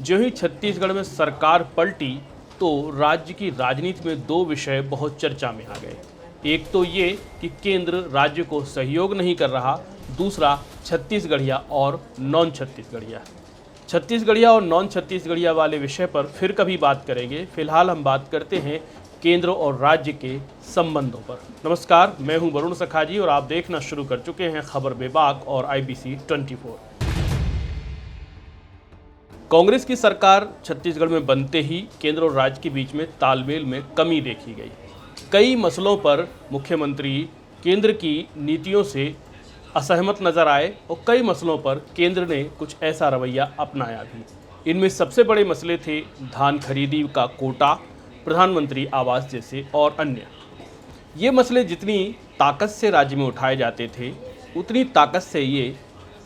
जो ही छत्तीसगढ़ में सरकार पलटी तो राज्य की राजनीति में दो विषय बहुत चर्चा में आ गए। एक तो ये कि केंद्र राज्य को सहयोग नहीं कर रहा, दूसरा छत्तीसगढ़िया और नॉन छत्तीसगढ़िया। छत्तीसगढ़िया और नॉन छत्तीसगढ़िया वाले विषय पर फिर कभी बात करेंगे। फिलहाल हम बात करते हैं केंद्र और राज्य के संबंधों पर। नमस्कार, मैं हूं वरुण सखाजी और आप देखना शुरू कर चुके हैं खबर बेबाक और IBC 24। कांग्रेस की सरकार छत्तीसगढ़ में बनते ही केंद्र और राज्य के बीच में तालमेल में कमी देखी गई। कई मसलों पर मुख्यमंत्री केंद्र की नीतियों से असहमत नजर आए और कई मसलों पर केंद्र ने कुछ ऐसा रवैया अपनाया भी। इनमें सबसे बड़े मसले थे धान खरीदी का कोटा, प्रधानमंत्री आवास जैसे और अन्य। ये मसले जितनी ताकत से राज्य में उठाए जाते थे, उतनी ताकत से ये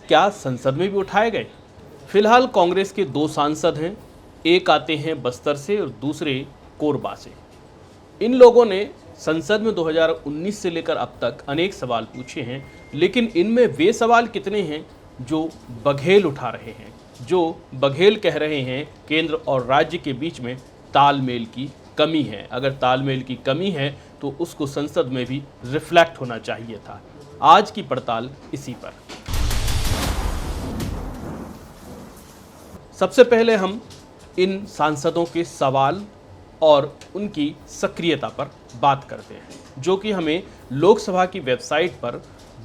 क्या संसद में भी उठाए गए? फिलहाल कांग्रेस के दो सांसद हैं, एक आते हैं बस्तर से और दूसरे कोरबा से। इन लोगों ने संसद में 2019 से लेकर अब तक अनेक सवाल पूछे हैं, लेकिन इनमें वे सवाल कितने हैं जो बघेल उठा रहे हैं, जो बघेल कह रहे हैं केंद्र और राज्य के बीच में तालमेल की कमी है। अगर तालमेल की कमी है तो उसको संसद में भी रिफ्लेक्ट होना चाहिए था। आज की पड़ताल इसी पर। सबसे पहले हम इन सांसदों के सवाल और उनकी सक्रियता पर बात करते हैं, जो कि हमें लोकसभा की वेबसाइट पर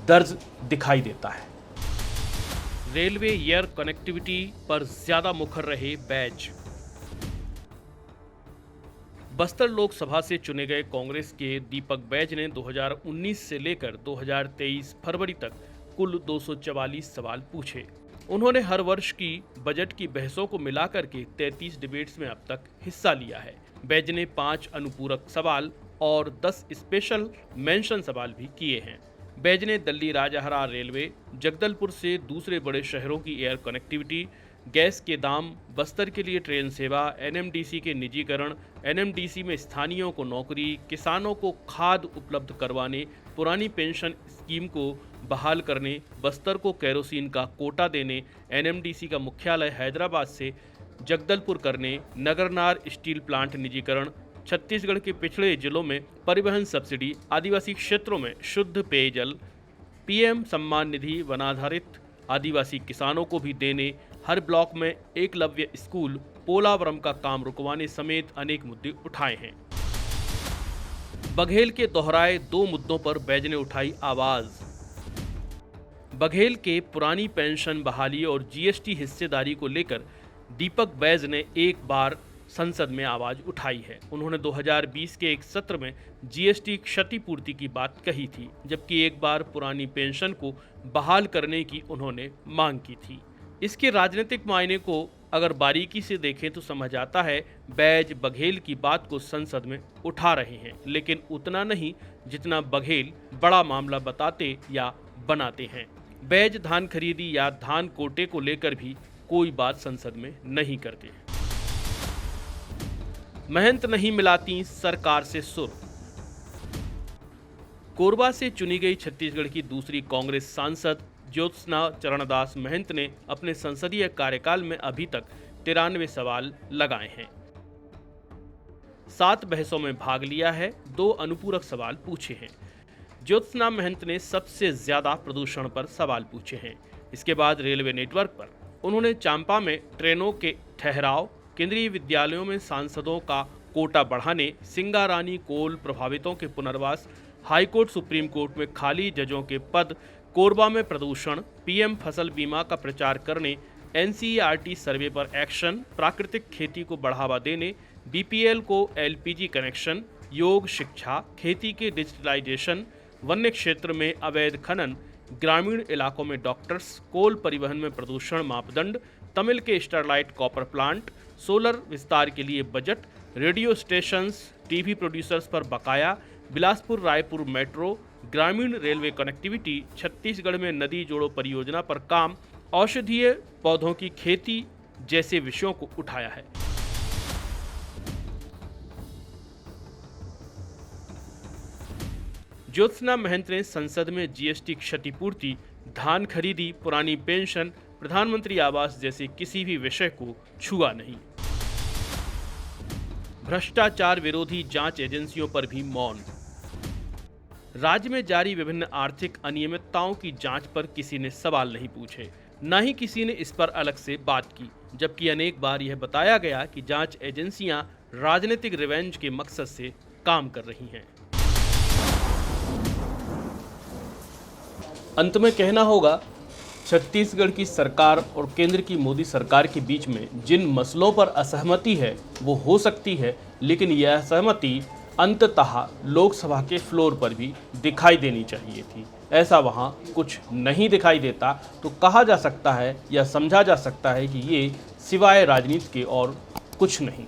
दर्ज दिखाई देता है। रेलवे एयर कनेक्टिविटी पर ज्यादा मुखर रहे बैज। बस्तर लोकसभा से चुने गए कांग्रेस के दीपक बैज ने 2019 से लेकर 2023 फरवरी तक कुल 244 सवाल पूछे। उन्होंने हर वर्ष की बजट की बहसों को मिलाकर के 33 डिबेट्स में अब तक हिस्सा लिया है। बैज ने 5 अनुपूरक सवाल और 10 स्पेशल मेंशन सवाल भी किए हैं। बैज ने दिल्ली राजहरा रेलवे, जगदलपुर से दूसरे बड़े शहरों की एयर कनेक्टिविटी, गैस के दाम, बस्तर के लिए ट्रेन सेवा, NMDC के निजीकरण, NMDC में स्थानीयों को नौकरी, किसानों को खाद उपलब्ध करवाने, पुरानी पेंशन स्कीम को बहाल करने, बस्तर को केरोसिन का कोटा देने, NMDC का मुख्यालय हैदराबाद से जगदलपुर करने, नगरनार स्टील प्लांट निजीकरण, छत्तीसगढ़ के पिछड़े जिलों में परिवहन सब्सिडी, आदिवासी क्षेत्रों में शुद्ध पेयजल, PM सम्मान निधि, वनाधारित आदिवासी किसानों को भी देने, हर ब्लॉक में एकलव्य स्कूल, पोलावरम का काम रुकवाने समेत अनेक मुद्दे उठाए हैं। बघेल के दोहराए दो मुद्दों पर बैज ने उठाई आवाज। बघेल के पुरानी पेंशन बहाली और GST हिस्सेदारी को लेकर दीपक बैज ने एक बार संसद में आवाज उठाई है। उन्होंने 2020 के एक सत्र में GST क्षतिपूर्ति की बात कही थी, जबकि एक बार पुरानी पेंशन को बहाल करने की उन्होंने मांग की थी। इसके राजनीतिक मायने को अगर बारीकी से देखें तो समझ आता है बैज बघेल की बात को संसद में उठा रहे हैं, लेकिन उतना नहीं जितना बघेल बड़ा मामला बताते या बनाते हैं। बैज धान खरीदी या धान कोटे को लेकर भी कोई बात संसद में नहीं करते। महंत नहीं मिलाती सरकार से सुर। कोरबा से चुनी गई छत्तीसगढ़ की दूसरी कांग्रेस सांसद ज्योत्सना चरणदास महंत ने अपने संसदीय कार्यकाल में अभी तक 93 सवाल लगाए हैं, 7 बहसों में भाग लिया है, 2 अनुपूरक सवाल पूछे हैं। ज्योत्सना महंत ने सबसे ज्यादा प्रदूषण पर सवाल पूछे हैं। इसके बाद रेलवे नेटवर्क पर उन्होंने चांपा में ट्रेनों के ठहराव, केंद्रीय विद्यालयों में सांसदों का कोटा बढ़ाने, सिंगारानी कोल प्रभावितों के पुनर्वास, हाईकोर्ट सुप्रीम कोर्ट में खाली जजों के पद, कोरबा में प्रदूषण, PM फसल बीमा का प्रचार करने, NCERT सर्वे पर एक्शन, प्राकृतिक खेती को बढ़ावा देने, BPL को LPG कनेक्शन, योग शिक्षा, खेती के डिजिटलाइजेशन, वन्य क्षेत्र में अवैध खनन, ग्रामीण इलाकों में डॉक्टर्स, कोल परिवहन में प्रदूषण मापदंड, तमिल के स्टरलाइट कॉपर प्लांट, सोलर विस्तार के लिए budget, radio stations, TV producers पर बकाया, बिलासपुर रायपुर मेट्रो, ग्रामीण रेलवे कनेक्टिविटी, छत्तीसगढ़ में नदी जोड़ो परियोजना पर काम, औषधीय पौधों की खेती जैसे विषयों को उठाया है। ज्योत्सना महंत ने संसद में GST क्षतिपूर्ति, धान खरीदी, पुरानी पेंशन, प्रधानमंत्री आवास जैसे किसी भी विषय को छुआ नहीं। भ्रष्टाचार विरोधी जांच एजेंसियों पर भी मौन। राज्य में जारी विभिन्न आर्थिक अनियमितताओं की जांच पर किसी ने सवाल नहीं पूछे, न ही किसी ने इस पर अलग से बात की, जबकि अनेक बार यह बताया गया कि जांच एजेंसियां राजनीतिक रिवेंज के मकसद से काम कर रही हैं। अंत में कहना होगा, छत्तीसगढ़ की सरकार और केंद्र की मोदी सरकार के बीच में जिन मसलों पर असहमति है वो हो सकती है, लेकिन यह असहमति अंततः लोकसभा के फ्लोर पर भी दिखाई देनी चाहिए थी। ऐसा वहाँ कुछ नहीं दिखाई देता, तो कहा जा सकता है या समझा जा सकता है कि ये सिवाय राजनीति के और कुछ नहीं।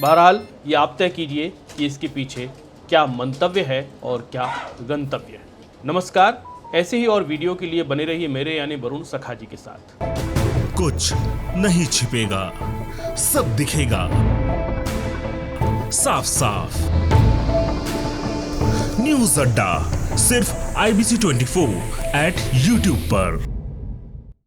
बहरहाल ये आप तय कीजिए कि इसके पीछे क्या मंतव्य है और क्या गंतव्य है। नमस्कार, ऐसे ही और वीडियो के लिए बने रहिए मेरे यानी वरुण सखा जी के साथ। कुछ नहीं छिपेगा, सब दिखेगा साफ साफ। न्यूज़ अड्डा सिर्फ IBC 24 @ YouTube पर।